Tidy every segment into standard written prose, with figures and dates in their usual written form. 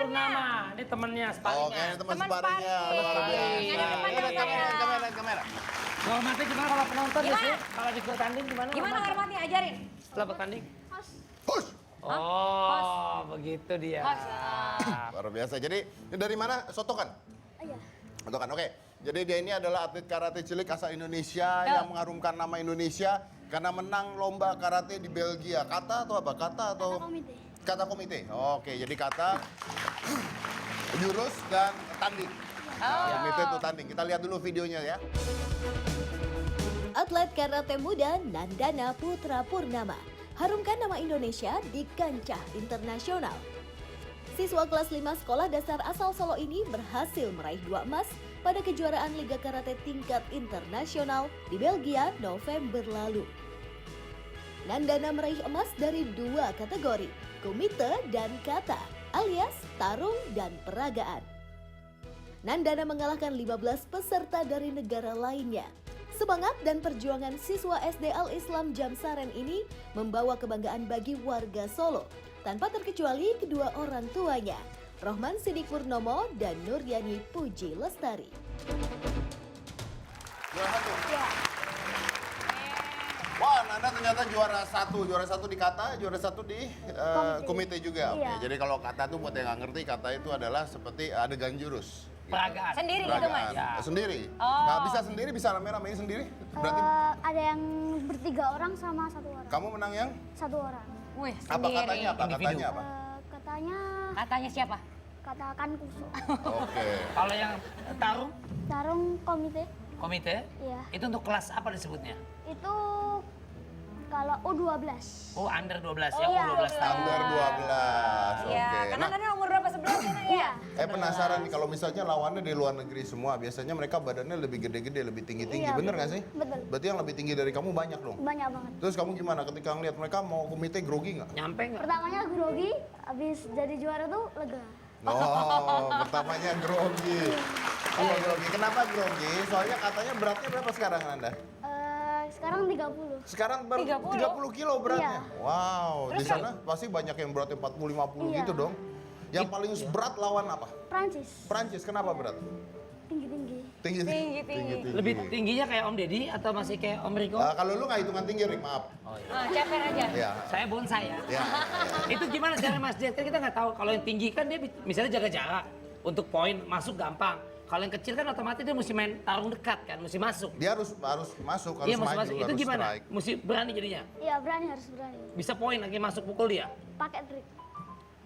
Purnama. Ini temannya, sparringnya. Oke, ini teman sparringnya. Luar biasa. Kamera. Hormatnya gimana kalau penonton ya sih? Kalau di bertanding gimana? Gimana hormatnya? Ajarin. Setelah bertanding? Push. Oh, begitu dia. Luar biasa. Jadi ini dari mana? Sotokan? Iya. Sotokan, oke. Jadi dia ini adalah atlet karate cilik asal Indonesia yang mengharumkan nama Indonesia karena menang lomba karate di Belgia. Kata atau apa? Kata atau? Kata komite. Kata komite. Oke, jadi kata jurus dan tanding. Komite itu tanding. Kita lihat dulu videonya ya. Atlet karate muda Nandana Putra Purnama harumkan nama Indonesia di kancah internasional. Siswa kelas 5 sekolah dasar asal Solo ini berhasil meraih 2 emas pada kejuaraan Liga Karate tingkat internasional di Belgia November lalu. Nandana meraih emas dari 2 kategori, kumite dan kata, alias tarung dan peragaan. Nandana mengalahkan 15 peserta dari negara lainnya. Semangat dan perjuangan siswa SD Al-Islam Jamsaren ini membawa kebanggaan bagi warga Solo, tanpa terkecuali kedua orang tuanya, Rohman Sidik Purnomo dan Nuryani Puji Lestari. Juara satu. Iya. Wah, Nanda ternyata juara satu di kata, juara satu di komite juga. Oke, Iya. jadi kalau kata itu buat yang nggak ngerti, kata itu adalah seperti adegan jurus. Peragaan. Sendiri gitu, Mas? Ya. Sendiri. Oh. Nah, bisa sendiri, bisa rame-rame sendiri. Berarti Ada yang bertiga orang sama 1 orang. kamu menang yang 1 orang. Wih, apa sendiri. katanya? Apa Individu. katanya apa? Katanya Katanya siapa? katakan kusu. Oke. Kalau yang tarung, Tarung komite. komite, Iya. itu untuk kelas apa disebutnya? Itu kalau U12. Oh, under 12 ya, Iya. U12 tahun. Under 12. Oke. Iya, karena Nah, tadi umur berapa? 11 kan ya? penasaran nih kalau misalnya lawannya di luar negeri semua, biasanya mereka badannya lebih gede-gede, lebih tinggi-tinggi. Iya, Bener betul. nggak sih? Betul. Berarti yang lebih tinggi dari kamu banyak dong? Banyak banget. Terus kamu gimana ketika ngeliat mereka mau komite grogi nggak? Nyampe nggak? Pertamanya grogi, habis jadi juara tuh lega. Oh, pertamanya grogi. Oh, grogi. Kenapa grogi? Soalnya katanya beratnya berapa sekarang Anda? Sekarang 30. Sekarang baru 30? 30 kilo beratnya. Iya. Wow, di Terus sana pasti banyak yang beratnya 40-50 Iya. gitu dong. Yang paling berat lawan apa? Prancis. Prancis, kenapa berat? Tinggi-tinggi. Tinggi. Lebih tingginya kayak Om Deddy atau masih kayak Om Riko? Kalau lu nggak hitungan tinggi, Rik, maaf. Ceper aja. Ya. Saya bonsai ya. Ya. Itu gimana cara Mas Jet? Kan kita nggak tahu. Kalau yang tinggi kan dia misalnya jaga jarak. Untuk poin masuk gampang. Kalau yang kecil kan otomatis dia mesti main tarung dekat kan, mesti masuk. Dia harus masuk, harus Iya, mesti maju, masuk. Itu harus gimana? strike. Mesti berani jadinya. Iya, harus berani. Bisa poin lagi masuk pukul dia. Pakai trik.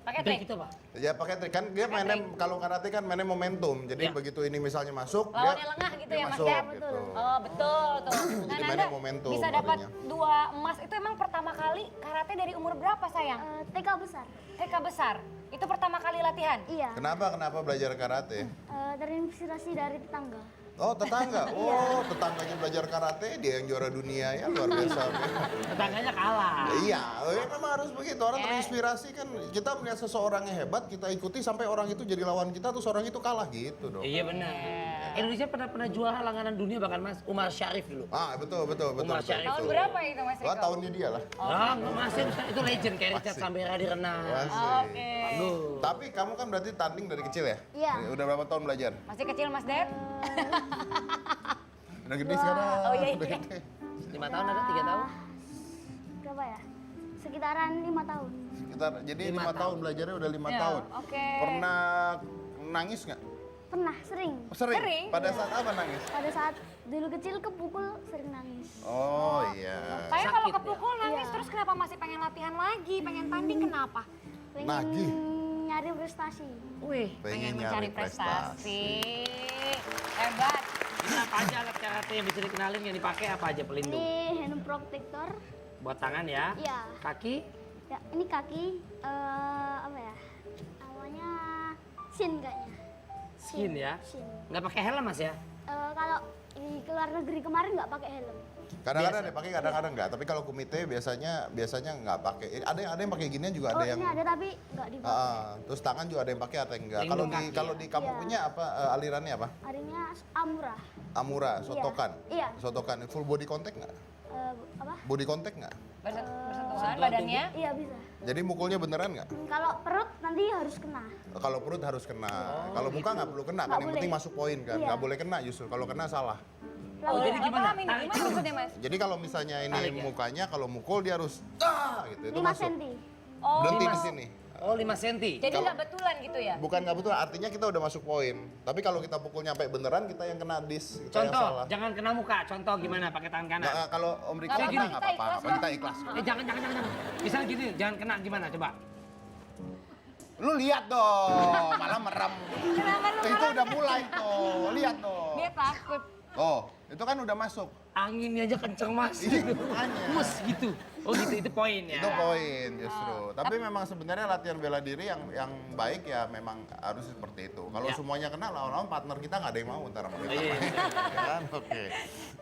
Pakai Trik trik. itu apa? Ya pakai trik kan dia mainnya kalau karate kan mainnya momentum. Jadi Ya. begitu ini misalnya masuk, Lawannya lengah gitu dia ya, Mas masuk, ya? gitu. Oh, betul tuh. Jadi Nah, mainnya Nanda momentum bisa dapat artinya. 2 emas itu emang pertama kali karate dari umur berapa, sayang? TK besar. TK besar. Itu pertama kali latihan. Iya. Kenapa belajar karate? Terinspirasi dari tetangga. Oh, tetangga. Oh, tetangganya belajar karate, dia yang juara dunia ya, luar biasa. Tetangganya kalah. Iya, memang harus begitu. Orang terinspirasi kan, kita melihat seseorang yang hebat, kita ikuti sampai orang itu jadi lawan kita, terus orang itu kalah gitu dong. Iya benar. Indonesia pernah juara langganan dunia bahkan Mas Umar Syarif dulu. Ah, betul. Umar Syarif. Tahun berapa itu, Mas Wah, Riko? tahunnya dia lah. Ah, masih itu legend kayak Richard Sambera di renang. Asik. Oke. Bagus. Tapi kamu kan berarti tanding dari kecil ya? Iya. Udah berapa tahun belajar? Masih kecil, Mas Ded? Udah gede sekarang. Oh, iya. Udah gede. 5 tahun ada 3 tahun? Berapa ya? Sekitaran 5 tahun. Jadi 5 5 tahun belajarnya udah 5 Ya, tahun. oke. Pernah nangis nggak? Pernah, sering. Sering. Sering? Pada saat apa nangis? Pada saat dulu kecil kepukul sering nangis. Oh iya. Kayak kalau Sakit kepukul nangis Iya. terus kenapa masih pengen latihan lagi, pengen tanding kenapa? Pengen Nagih. nyari prestasi. Wih, Pengen pengen nyari mencari prestasi. Hebat. Ini apa aja alat karate yang bisa dikenalin yang dipakai apa aja pelindung? Ini hand protector. Buat tangan ya. Iya. Kaki. Ya, ini kaki apa ya? Namanya shin kayaknya. Shin ya. Shin. Nggak pakai helm Mas ya? Kalau di luar negeri kemarin nggak pakai helm. Kadang-kadang ada pakai, kadang-kadang enggak. Tapi kalau kumite biasanya nggak pakai. Ada yang pakai ginian juga, Oh, ada yang ini ada tapi nggak dipakai. terus tangan juga ada yang pakai atau enggak. Pelindung Kalau kaki di ya? kamu Iya. punya apa alirannya apa? Harinya Amura. Amura, sotokan. Iya. Sotokan full body contact nggak? Apa? Body contact nggak? Bersentuhan badannya. Iya bisa. Jadi mukulnya beneran nggak? Kalau perut nanti harus kena. Kalau perut harus kena. Kalau muka nggak perlu kena kan, yang boleh. penting masuk poin kan. Iya. Nggak boleh kena justru. Kalau kena salah. Oh, jadi gimana? Paham ini, gimana maksudnya Mas? Jadi kalau misalnya ini Tarik ya? mukanya, kalau mukul dia harus gitu. Itu 5 masuk. cm. Oh, Berhenti di sini. Oh, 5 cm. jadi nggak betulan gitu ya? Bukan nggak betul, artinya kita udah masuk poin. Tapi kalau kita pukul nyampe beneran, kita yang kena dis. Kita yang Contoh, salah. jangan kena muka. Contoh gimana pakai tangan kanan. Nah, kalau Om Riko Nggak gini apa-apa, nggak kita apa-apa, ikhlas, kita ikhlas. Jangan. Misalnya gini, jangan kena gimana coba. Lu lihat dong, malah merem. Kenapa lu Itu udah mulai tuh, lihat dong. Dia takut. Oh, itu kan udah masuk. Anginnya aja kenceng Mas. Iya, makanya. Mus gitu. Oh gitu, itu poin ya. Itu poin justru. Tapi memang sebenarnya latihan bela diri yang baik ya memang harus seperti itu. Kalau Ya. semuanya kena, lawan-lawan partner kita nggak ada yang mau ntar sama kita. Iya. Ya kan? Oke.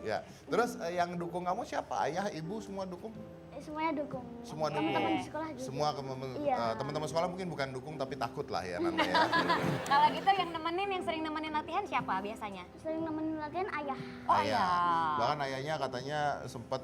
Ya. Terus yang dukung kamu siapa? Ayah, ibu semua dukung? Semuanya dukung. Semua dukung. Teman-teman di sekolah juga. Semua Iya. teman-teman sekolah mungkin bukan dukung tapi takut lah ya Nanda ya. Kalau gitu yang sering nemenin latihan siapa biasanya? Sering nemenin latihan ayah. Oh Ayah. iya. Bahkan ayahnya katanya sempat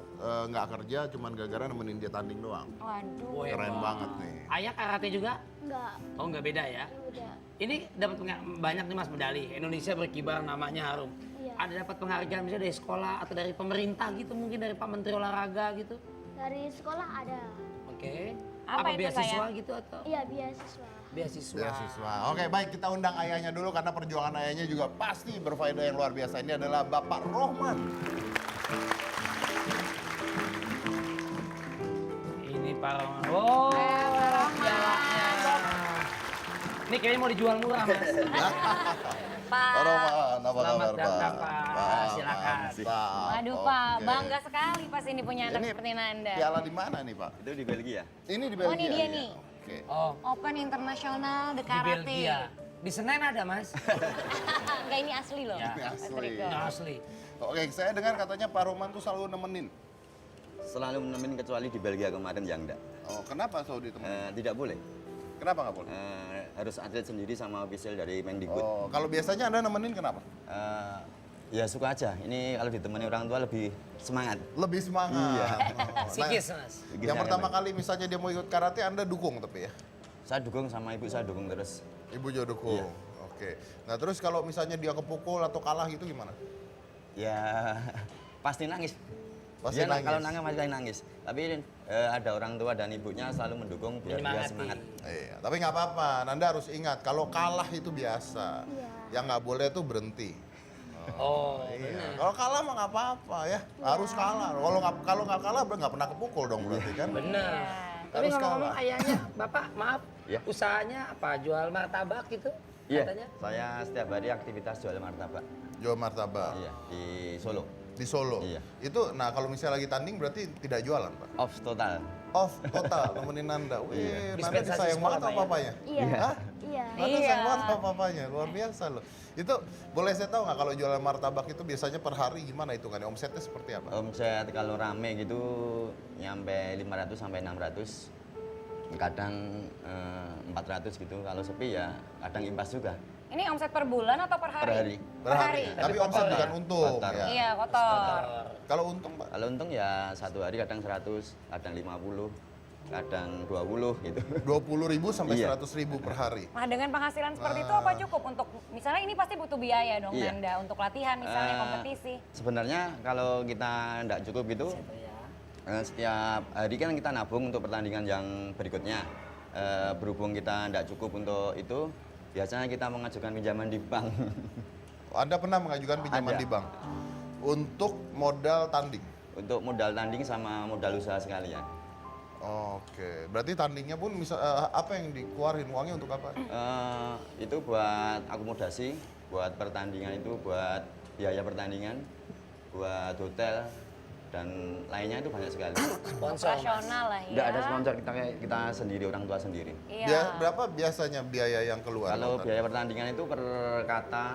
nggak kerja cuman gara-gara nemenin dia tanding doang. Waduh. Oh, ya. Keren banget nih. Ayah karate juga? Enggak, Oh nggak beda ya? udah. Ini dapat banyak nih Mas medali. Indonesia berkibar, namanya harum. Iya. Ada dapat penghargaan misalnya dari sekolah atau dari pemerintah gitu, mungkin dari Pak Menteri Olahraga gitu. Dari sekolah ada. Oke. Apa itu, beasiswa sayang? gitu atau? Iya, beasiswa. Beasiswa. Beasiswa. Oke, baik kita undang ayahnya dulu karena perjuangan ayahnya juga pasti berfaedah yang luar biasa. Ini adalah Bapak Rohman. Ini Pak Rohman. Oh, pialanya. Ini kayaknya mau dijual murah Mas. Pak. Pak Rohman, apa Selamat kabar datang, Pak? Pak. Silakan. Mantap. Waduh Pak, Oke. bangga sekali pas ini punya anak Ini seperti Nanda. piala di mana nih Pak? Itu di Belgia. Ini di Belgia. Oh, ini dia ya? nih. Oke. Oh, Open International The di Karate. Belgia. Di Senen ada Mas. Enggak, ini asli loh. Ya. Ini Mas asli. Riko. Ini asli. Oke, saya dengar katanya Pak Rohman tuh selalu nemenin. Selalu menemuin kecuali di Belgia kemarin yang enggak. Oh, kenapa selalu ditemenin? Tidak boleh. Kenapa nggak boleh? Harus atlet sendiri sama official dari Mendikbud. Oh, kalau biasanya Anda nemenin kenapa? Ya suka aja. Ini kalau ditemani orang tua lebih semangat. Lebih semangat. Iya. Oh, Sikis Mas. yang pertama kali misalnya dia mau ikut karate, Anda dukung tapi ya? Saya dukung sama ibu saya dukung terus. Ibu juga dukung. Iya. Oke. Nah terus kalau misalnya dia kepukul atau kalah gitu gimana? Ya pasti nangis. Pasti Dia nangis. Kalau nangis pasti nangis. Tapi ada orang tua dan ibunya selalu mendukung biar dia Menyemangati. semangat. Iya. Tapi nggak apa-apa. Nanda harus ingat kalau kalah itu biasa. Iya. Yang nggak boleh itu berhenti. Oh, Iya. Kalau kalah mah nggak apa-apa ya. Harus kalah. Kalau nggak kalah nggak pernah kepukul dong berarti kan? benar. Tapi Harus ngomong-ngomong kalah. ayahnya, Bapak maaf, Ya. usahanya apa? Jual martabak gitu? Iya. Katanya? Saya setiap hari aktivitas jual martabak. Jual martabak. Iya di Solo. Di Solo. Iya. Itu, nah kalau misalnya lagi tanding berarti tidak jualan Pak? Off total. Off total nemenin Nanda. Wih, Iya. Nanda Dispensasi disayang sekolah, banget sama Pak, ya? papanya. Iya. Hah? Iya. Nanda Iya. sayang banget sama papanya, luar biasa loh. Itu boleh saya tahu nggak kalau jualan martabak itu biasanya per hari gimana hitungannya? Omsetnya seperti apa? Omset kalau rame gitu nyampe 500 sampai 600. Kadang 400 gitu. Kalau sepi ya kadang impas juga. Ini omset per bulan atau per hari? Per hari. Per hari. Tapi Tapi omset kotor bukan ya? untung Kotor. ya. Iya, kotor. Kalau untung Pak? Kalau untung ya satu hari kadang 100, kadang 50, kadang 20 gitu. 20.000 sampai Iya. 100.000 per hari. Nah, dengan penghasilan seperti itu apa cukup untuk misalnya ini pasti butuh biaya dong Iya. Nanda untuk latihan misalnya Eh, kompetisi. Sebenarnya kalau kita tidak cukup gitu, setiap hari kan kita nabung untuk pertandingan yang berikutnya. Berhubung kita tidak cukup untuk itu, biasanya kita mengajukan pinjaman di bank. Anda pernah mengajukan pinjaman Ada. di bank untuk modal tanding? Untuk modal tanding sama modal usaha sekalian. Oke, berarti tandingnya pun misal apa yang dikeluarin uangnya untuk apa? Itu buat akomodasi, buat pertandingan itu, buat biaya pertandingan, buat hotel, dan lainnya itu banyak sekali. Sponsor. Mas. Operasional lah ya. Tidak ada sponsor, kita sendiri, orang tua sendiri. Iya. Berapa biasanya biaya yang keluar? Kalau Nonton? biaya pertandingan itu per kata,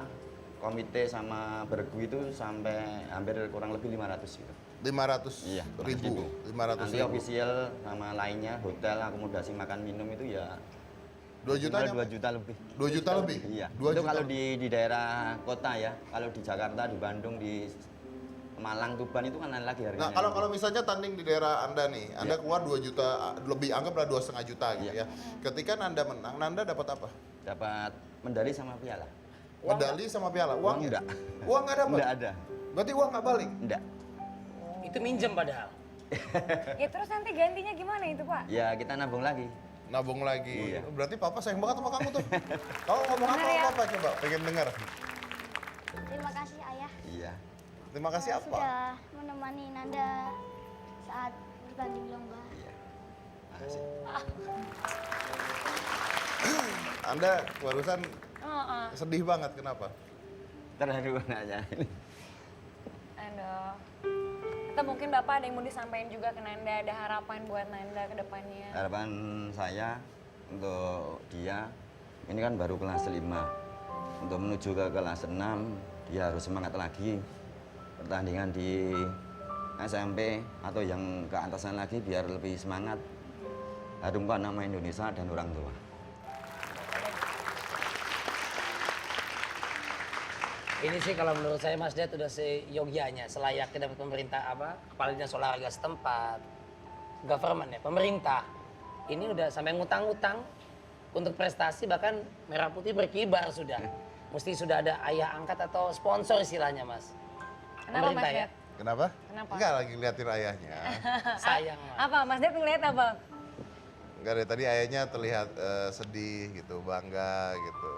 komite sama bergu itu sampai hampir kurang lebih 500 gitu. 500 Iya, ribu. 500 Nanti ribu. official sama lainnya, hotel, akomodasi, makan, minum itu ya 2 juta minimal 2 juta lebih. 2 juta lebih? Iya. 2 Itu juta kalau lebih. di daerah kota ya, kalau di Jakarta, di Bandung, di Malang, Tuban itu kan lain lagi harganya. Nah, kalau misalnya tanding di daerah Anda nih, Anda keluar 2 juta, lebih anggaplah 2,5 juta gitu ya. Ketika Nanda menang, Nanda dapat apa? Dapat medali sama piala. Medali sama piala. Uang Enggak. Uang nggak dapat? Enggak ada. Berarti uang nggak balik? Enggak. Itu minjem padahal. Ya terus nanti gantinya gimana itu Pak? Ya kita nabung lagi. Nabung lagi. Iya. Berarti papa sayang banget sama kamu tuh. Kamu ngomong apa sama papa coba? Pengen dengar. Terima kasih ayah Iya. Terima kasih apa? sudah menemani Nanda saat bertanding lomba. Iya. Makasih. Anda barusan Heeh. sedih banget, kenapa? Terharu nanya ini. Aduh. Atau mungkin Bapak ada yang mau disampaikan juga ke Nanda, ada harapan buat Nanda ke depannya. Harapan saya untuk dia, ini kan baru kelas 5. Untuk menuju ke kelas 6, dia harus semangat lagi. Pertandingan di SMP atau yang ke atasan lagi biar lebih semangat. Harumkan nama Indonesia dan orang tua. Ini sih kalau menurut saya Mas Ded udah seyogianya, selayaknya dapat pemerintah kepala dinas olahraga setempat, government ya, pemerintah. Ini udah sampai ngutang-ngutang untuk prestasi, bahkan Merah Putih berkibar sudah. Mesti sudah ada ayah angkat atau sponsor istilahnya Mas. Kenapa Pemerintah Mas ya. Ded? Kenapa? Kenapa? Enggak lagi ngeliatin ayahnya. Sayang Mas. Apa? Mas Ded ngeliat apa? Enggak deh, tadi ayahnya terlihat sedih gitu, bangga gitu.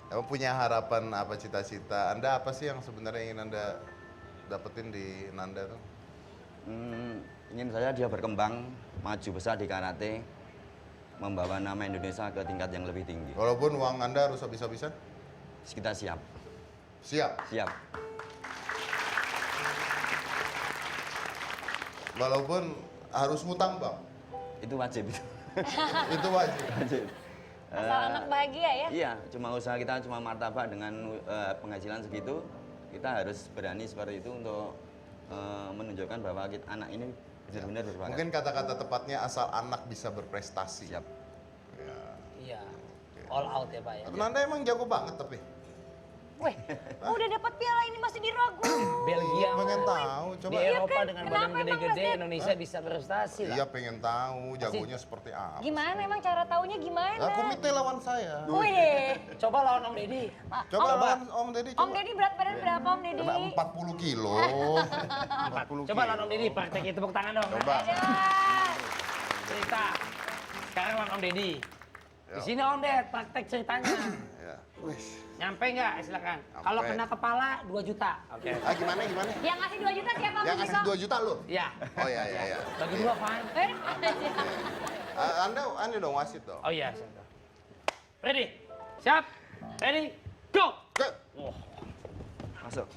Emang punya harapan apa, cita-cita? Anda apa sih yang sebenarnya ingin Anda dapetin di Nanda tuh? Ingin saya dia berkembang, maju besar di karate, membawa nama Indonesia ke tingkat yang lebih tinggi. Walaupun uang Anda harus habis-habisan? Kita siap. Siap. Siap. Walaupun harus ngutang, Bang. Itu wajib itu. Itu wajib. Wajib. Asal anak bahagia ya? Iya, cuma usaha kita cuma martabak dengan penghasilan segitu, kita harus berani seperti itu untuk menunjukkan bahwa anak ini benar-benar berbakat. Mungkin kata-kata tepatnya asal anak bisa berprestasi. Siap. Ya. Iya. All out ya Pak ya. Nanda emang jago banget tapi. Weh, udah dapat piala ini masih diragu. Belgia Pengen mau. tahu, coba. Di Eropa kan? dengan Kenapa badan emang, gede-gede Mas Ded? Indonesia bisa berprestasi lah. Iya pengen tahu jagonya seperti apa. Gimana emang cara taunya gimana? Nah, komite lawan saya. Wih, Coba lawan Om Deddy. Coba lawan Om Deddy Om Deddy berat badan berapa Om Deddy? Coba 40 kilo. 40 Coba kilo. lawan Om Deddy, praktekin tepuk tangan dong. Coba. Cerita. Sekarang lawan Om Deddy. Di sini Om Ded, praktek ceritanya. Ya. Wis. Nyampe nggak? Silakan. Nyampe. Kalau kena kepala 2 juta. Oke. Ah gimana? Yang ngasih 2 juta siapa? Yang kasih 2 juta lu? Iya. Oh iya. Bagi 2 Fan. Anda dong wasit dong. Oh iya, siap. Ready? Siap? Ready? Go! Oke. Wah. Masuk.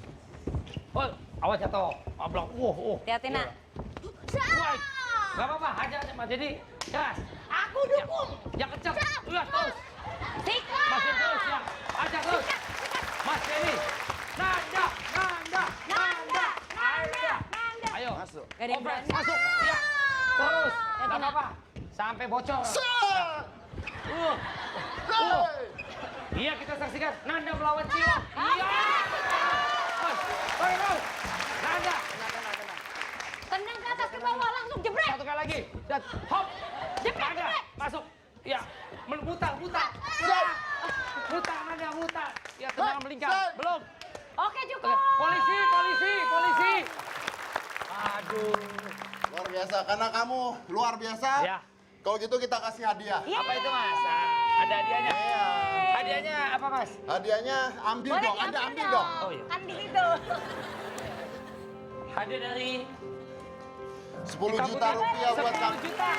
Oh, awas jatuh. Ablok. Hati-hati nak. Wah. Gak apa-apa, hajar Mas Deddy. Gas. Aku dukung. Yang kencang. Iya, terus. Sikat. Masih terus ya. Aja terus. Mas Deddy. Nanda. Ayo. Masuk. Gak ada yang Obrek, berani. masuk. Iya. Terus. Gak apa-apa. Sampai bocor. Iya, kita saksikan Nanda melawan Ciro. Iya. Terus. Nanda. Tendang ke atas ke bawah langsung jebrek. Satu kali lagi. Dan hop. Jebrek, Nanda. jebrek. Masuk. Iya. Mutar. Mutar, Nanda, mutar. Ya, tendangan melingkar. Belum. Oke cukup. Oke. Polisi. Aduh. Luar biasa, karena kamu luar biasa. Ya. Kalau gitu kita kasih hadiah. Apa itu Mas? Ada hadiahnya. Iya. Hadiahnya apa Mas? Hadiahnya ambil Boleh dong, Anda diambil ambil dong. Oh iya. Kan di situ. Hadiah dari 10 juta rupiah buat 10 kamu. juta.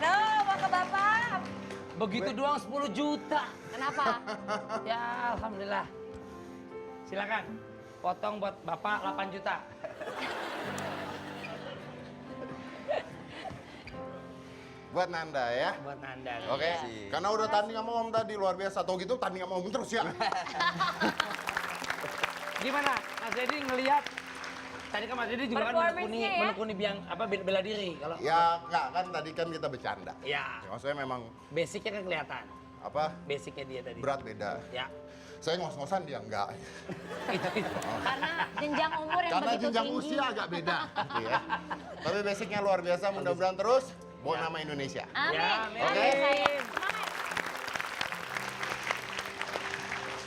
Loh, mau ke Bapak. Begitu doang 10 juta. Kenapa? Ya alhamdulillah. Silakan. Potong buat Bapak 8 juta. Buat Nanda ya. Buat Nanda. Oke, Iya. karena udah tanding sama Om tadi luar biasa. Atau gitu tanding sama Om terus ya. Gimana Mas Deddy ngelihat? Tadi kan Mas Deddy juga kan Performance-nya ya? menekuni bela diri. Kalau Ya enggak, kan tadi kan kita bercanda. ya Ya, maksudnya memang basicnya kan kelihatan. apa Basicnya dia tadi. berat beda. Ya. Saya ngos-ngosan dia enggak. Karena jenjang umur yang Karena begitu jenjang tinggi. usia agak beda. Gitu ya. Tapi basicnya luar biasa, mudah-mudahan terus bawa nama Indonesia. Amin. Ya, amin. Oke. Amin, sayang.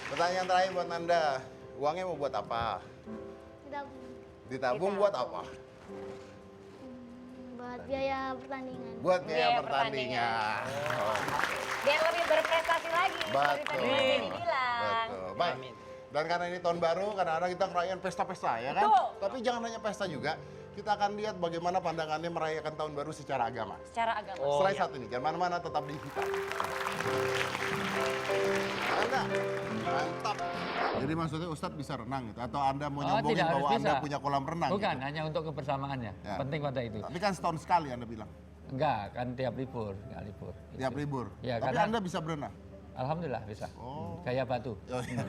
Pertanyaan terakhir buat Nanda, uangnya mau buat apa? Ditabung Ditabung buat apa? buat biaya pertandingan. Buat biaya Biaya pertandingan. Oh, Biar lebih berprestasi lagi. Seperti tadi Betul. Mas Denny bilang. betul. Baik. Amin. Dan karena ini tahun baru, kadang-kadang kita ngerayain pesta-pesta ya kan? Betul. Tapi jangan hanya pesta juga. Kita akan lihat bagaimana pandangannya merayakan tahun baru secara agama. Secara agama. Oh, Setelah iya. satu ini, jangan mana-mana, tetap di kita. Anda, mantap. Jadi maksudnya Ustadz bisa renang gitu? Atau Anda mau nyombongin tidak harus bahwa Anda bisa. punya kolam renang? Bukan, gitu? hanya untuk kebersamaannya. Ya. Penting pada itu. Tapi kan setahun sekali Anda bilang, Enggak, kan tiap libur, enggak libur. tiap Itu. libur. Ya, Tapi karena- Anda bisa berenang? Alhamdulillah bisa. Oh. Kayak batu. Oh, iya.